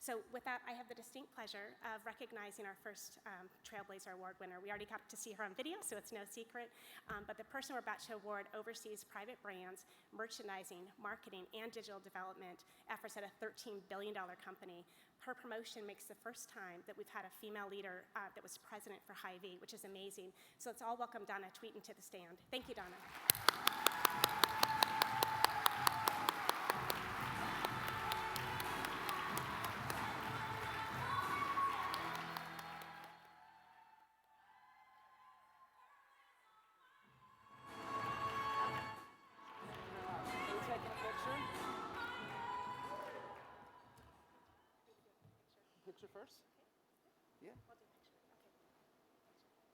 So with that, I have the distinct pleasure of recognizing our first Trailblazer Award winner. We already got to see her on video, so it's no secret. But the person we're about to award oversees private brands, merchandising, marketing, and digital development efforts at a $13 billion company. Her promotion makes the first time that we've had a female leader that was president for Hy-Vee, which is amazing. So let's all welcome Donna Tweeten to the stand. Thank you, Donna. Picture first? Yeah. We'll do picture. Okay.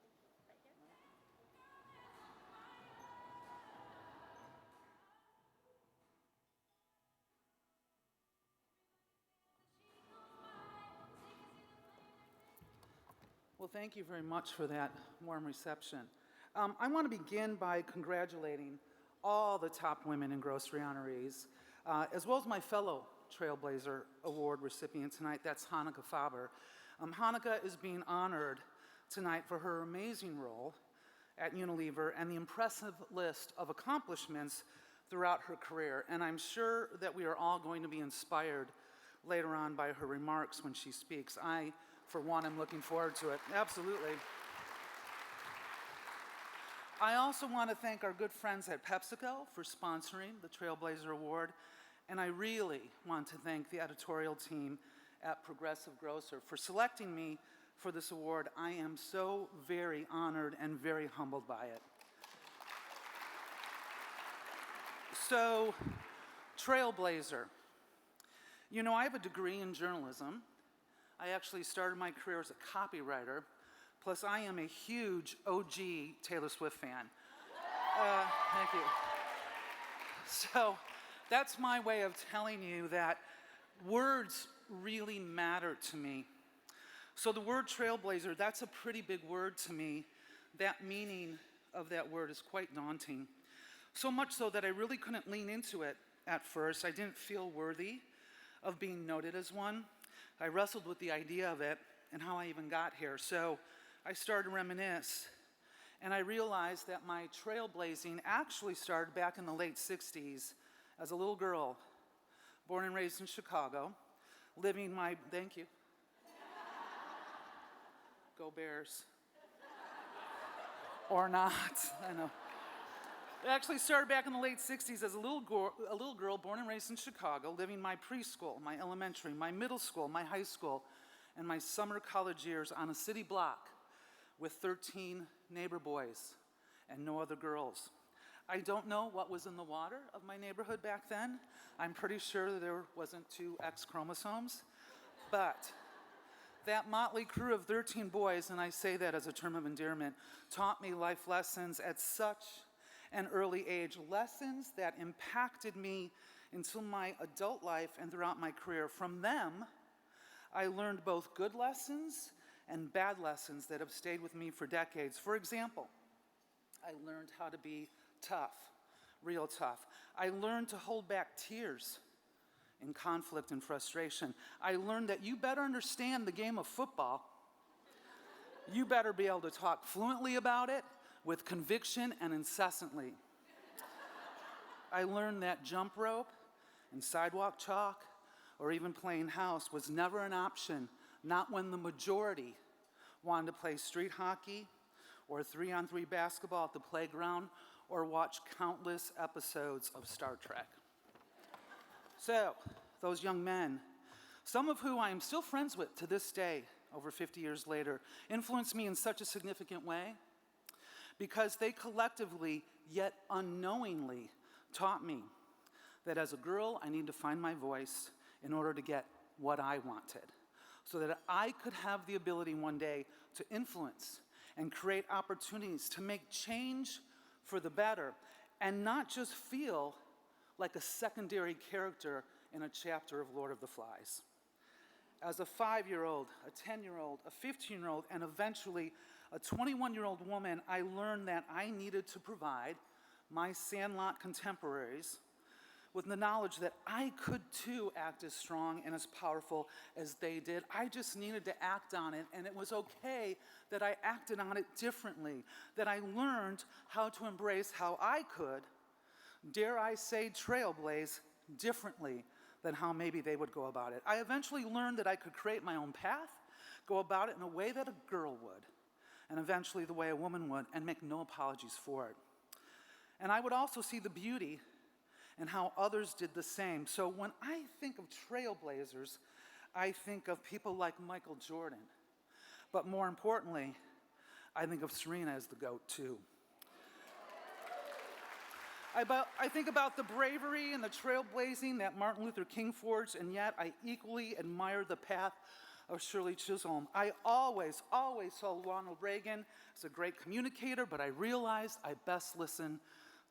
Right here. Well, thank you very much for that warm reception. I want to begin by congratulating all the top women in grocery honorees, as well as my fellow Trailblazer Award recipient tonight, that's Hanneke Faber. Hanneke is being honored tonight for her amazing role at Unilever and the impressive list of accomplishments throughout her career. And I'm sure that we are all going to be inspired later on by her remarks when she speaks. I, for one, am looking forward to it. Absolutely. I also want to thank our good friends at PepsiCo for sponsoring the Trailblazer Award. And I really want to thank the editorial team at Progressive Grocer for selecting me for this award. I am so very honored and very humbled by it. So, Trailblazer. You know, I have a degree in journalism. I actually started my career as a copywriter. Plus, I am a huge OG Taylor Swift fan. Thank you. So, that's my way of telling you that words really matter to me. So the word trailblazer, that's a pretty big word to me. That meaning of that word is quite daunting. So much so that I really couldn't lean into it at first. I didn't feel worthy of being noted as one. I wrestled with the idea of it and how I even got here. So I started to reminisce, and I realized that my trailblazing actually started back in the late 60s. As a little girl, born and raised in Chicago, living my, thank you. Go Bears. Or not, I know. It actually started back in the late 60s as a little girl born and raised in Chicago, living my preschool, my elementary, my middle school, my high school, and my summer college years on a city block with 13 neighbor boys and no other girls. I don't know what was in the water of my neighborhood back then. I'm pretty sure there wasn't 2 X chromosomes. But that motley crew of 13 boys, and I say that as a term of endearment, taught me life lessons at such an early age, lessons that impacted me until my adult life and throughout my career. From them, I learned both good lessons and bad lessons that have stayed with me for decades. For example, I learned how to be tough, real tough. I learned to hold back tears in conflict and frustration. I learned that you better understand the game of football. You better be able to talk fluently about it with conviction and incessantly. I learned that jump rope and sidewalk chalk or even playing house was never an option, not when the majority wanted to play street hockey or 3-on-3 basketball at the playground or watch countless episodes of Star Trek. So, those young men, some of who I am still friends with to this day, over 50 years later, influenced me in such a significant way because they collectively, yet unknowingly, taught me that as a girl, I need to find my voice in order to get what I wanted, so that I could have the ability one day to influence and create opportunities to make change for the better, and not just feel like a secondary character in a chapter of Lord of the Flies. As a 5-year-old, a 10-year-old, a 15-year-old, and eventually a 21-year-old woman, I learned that I needed to provide my Sandlot contemporaries with the knowledge that I could too act as strong and as powerful as they did. I just needed to act on it, and it was okay that I acted on it differently, that I learned how to embrace how I could, dare I say, trailblaze differently than how maybe they would go about it. I eventually learned that I could create my own path, go about it in a way that a girl would, and eventually the way a woman would, and make no apologies for it. And I would also see the beauty in how others did the same. So when I think of trailblazers, I think of people like Michael Jordan. But more importantly, I think of Serena as the GOAT too. I think about the bravery and the trailblazing that Martin Luther King forged, and yet I equally admire the path of Shirley Chisholm. I always saw Ronald Reagan as a great communicator, but I realized I best listen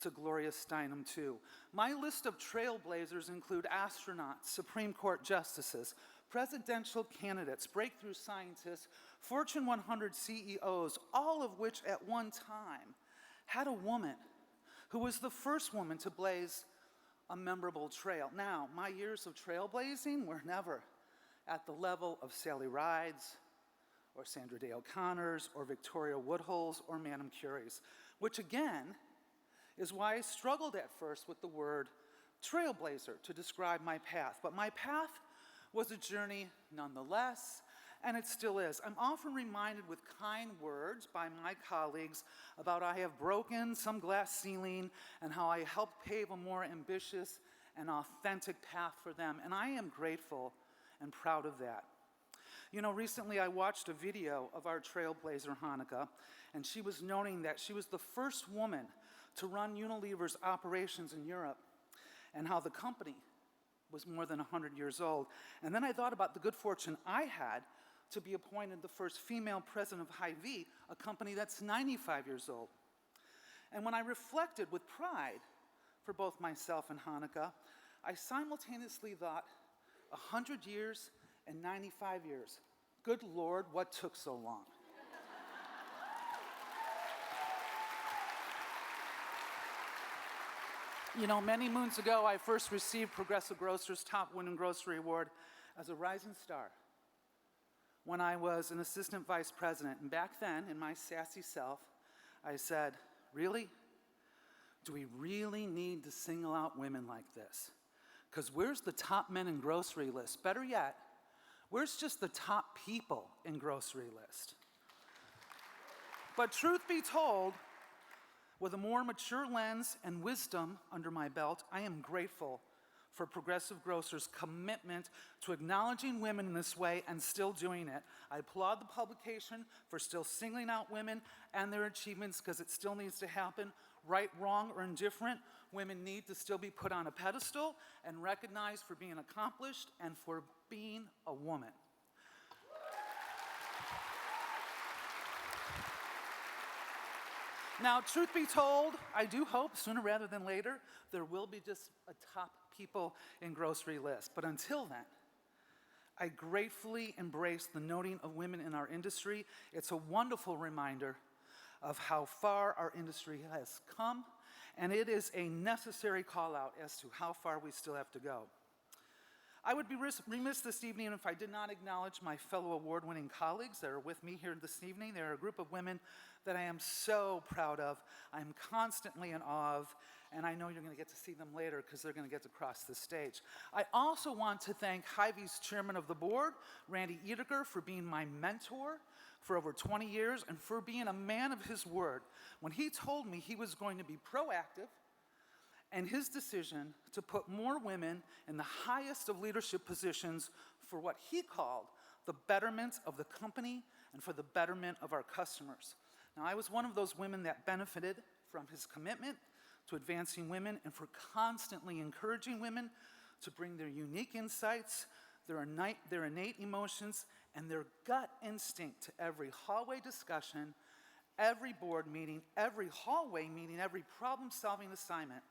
to Gloria Steinem too. My list of trailblazers include astronauts, Supreme Court justices, presidential candidates, breakthrough scientists, Fortune 100 CEOs, all of which at one time had a woman who was the first woman to blaze a memorable trail. Now, my years of trailblazing were never at the level of Sally Ride's, or Sandra Day O'Connor's, or Victoria Woodhull's, or Madame Curie's, which again is why I struggled at first with the word trailblazer to describe my path. But my path was a journey nonetheless, and it still is. I'm often reminded with kind words by my colleagues about how I have broken some glass ceiling and how I helped pave a more ambitious and authentic path for them, and I am grateful and proud of that. You know, recently I watched a video of our trailblazer, Hanukkah, and she was noting that she was the first woman to run Unilever's operations in Europe, and how the company was more than 100 years old. And then I thought about the good fortune I had to be appointed the first female president of Hy-Vee, a company that's 95 years old. And when I reflected with pride for both myself and Hanukkah, I simultaneously thought, 100 years and 95 years. Good Lord, what took so long? You know, many moons ago, I first received Progressive Grocer's Top Winning Grocery Award as a rising star when I was an assistant vice president. And back then, in my sassy self, I said, really? Do we really need to single out women like this? Because where's the top men in grocery list? Better yet, where's just the top people in grocery list? But truth be told, with a more mature lens and wisdom under my belt, I am grateful for Progressive Grocer's commitment to acknowledging women in this way and still doing it. I applaud the publication for still singling out women and their achievements, because it still needs to happen. Right, wrong, or indifferent, women need to still be put on a pedestal and recognized for being accomplished and for being a woman. Now, truth be told, I do hope sooner rather than later there will be just a top people in grocery list. But until then, I gratefully embrace the noting of women in our industry. It's a wonderful reminder of how far our industry has come, and it is a necessary call out as to how far we still have to go. I would be remiss this evening if I did not acknowledge my fellow award-winning colleagues that are with me here this evening. They're a group of women that I am so proud of, I'm constantly in awe of, and I know you're going to get to see them later because they're going to get to cross the stage. I also want to thank Hy-Vee's chairman of the board, Randy Edeker, for being my mentor for over 20 years and for being a man of his word when he told me he was going to be proactive, and his decision to put more women in the highest of leadership positions for what he called the betterment of the company and for the betterment of our customers. Now, I was one of those women that benefited from his commitment to advancing women and for constantly encouraging women to bring their unique insights, their innate emotions, and their gut instinct to every hallway discussion, every board meeting, every hallway meeting, every problem-solving assignment.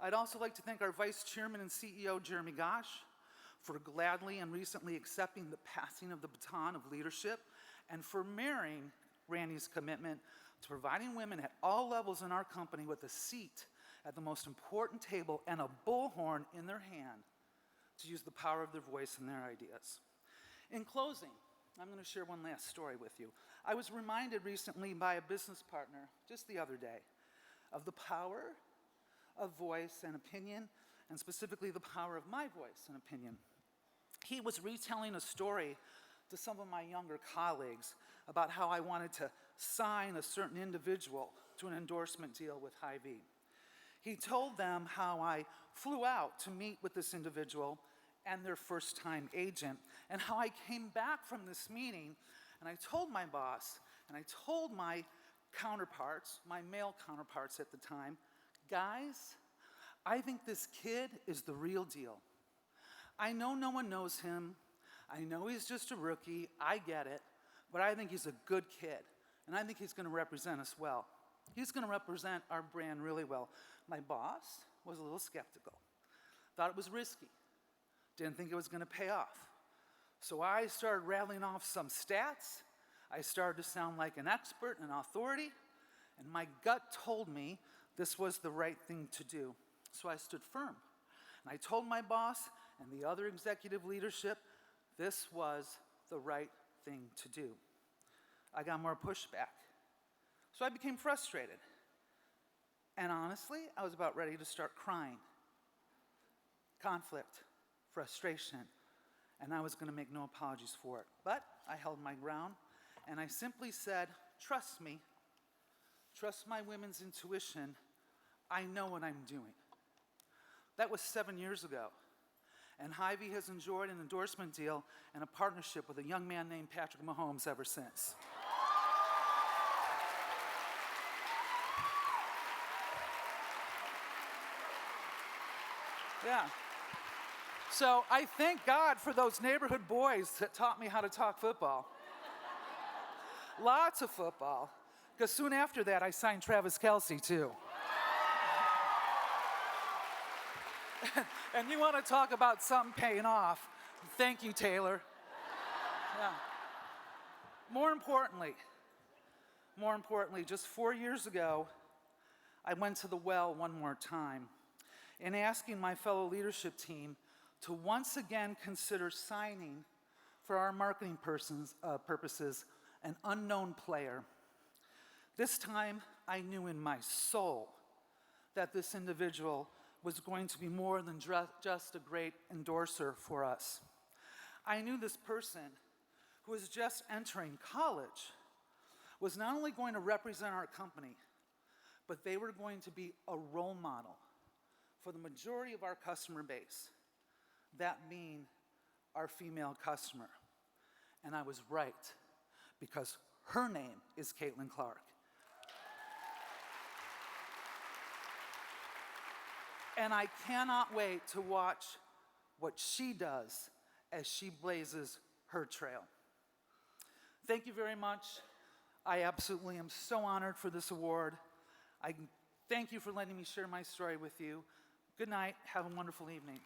I'd also like to thank our Vice Chairman and CEO, Jeremy Gosh, for gladly and recently accepting the passing of the baton of leadership and for marrying Randy's commitment to providing women at all levels in our company with a seat at the most important table and a bullhorn in their hand to use the power of their voice and their ideas. In closing, I'm going to share one last story with you. I was reminded recently by a business partner, just the other day, of the power of voice and opinion, and specifically the power of my voice and opinion. He was retelling a story to some of my younger colleagues about how I wanted to sign a certain individual to an endorsement deal with Hy-Vee. He told them how I flew out to meet with this individual and their first-time agent, and how I came back from this meeting and I told my boss and I told my counterparts, my male counterparts at the time, guys, I think this kid is the real deal. I know no one knows him. I know he's just a rookie. I get it. But I think he's a good kid. And I think he's going to represent us well. He's going to represent our brand really well. My boss was a little skeptical. Thought it was risky. Didn't think it was going to pay off. So I started rattling off some stats. I started to sound like an expert and an authority. And my gut told me this was the right thing to do. So I stood firm. And I told my boss and the other executive leadership this was the right thing to do. I got more pushback. So I became frustrated. And honestly, I was about ready to start crying. Conflict, frustration, and I was going to make no apologies for it. But I held my ground, and I simply said, trust me, trust my women's intuition, I know what I'm doing. That was 7 years ago, and Hy-Vee has enjoyed an endorsement deal and a partnership with a young man named Patrick Mahomes ever since. Yeah. So I thank God for those neighborhood boys that taught me how to talk football. Lots of football. Because soon after that, I signed Travis Kelce, too. And you want to talk about something paying off. Thank you, Taylor. Yeah. More importantly, just 4 years ago, I went to the well one more time in asking my fellow leadership team to once again consider signing, for our marketing purposes, an unknown player. This time, I knew in my soul that this individual was going to be more than just a great endorser for us. I knew this person, who was just entering college, was not only going to represent our company, but they were going to be a role model for the majority of our customer base, that being our female customer. And I was right, because her name is Caitlin Clark. And I cannot wait to watch what she does as she blazes her trail. Thank you very much. I absolutely am so honored for this award. I thank you for letting me share my story with you. Good night. Have a wonderful evening.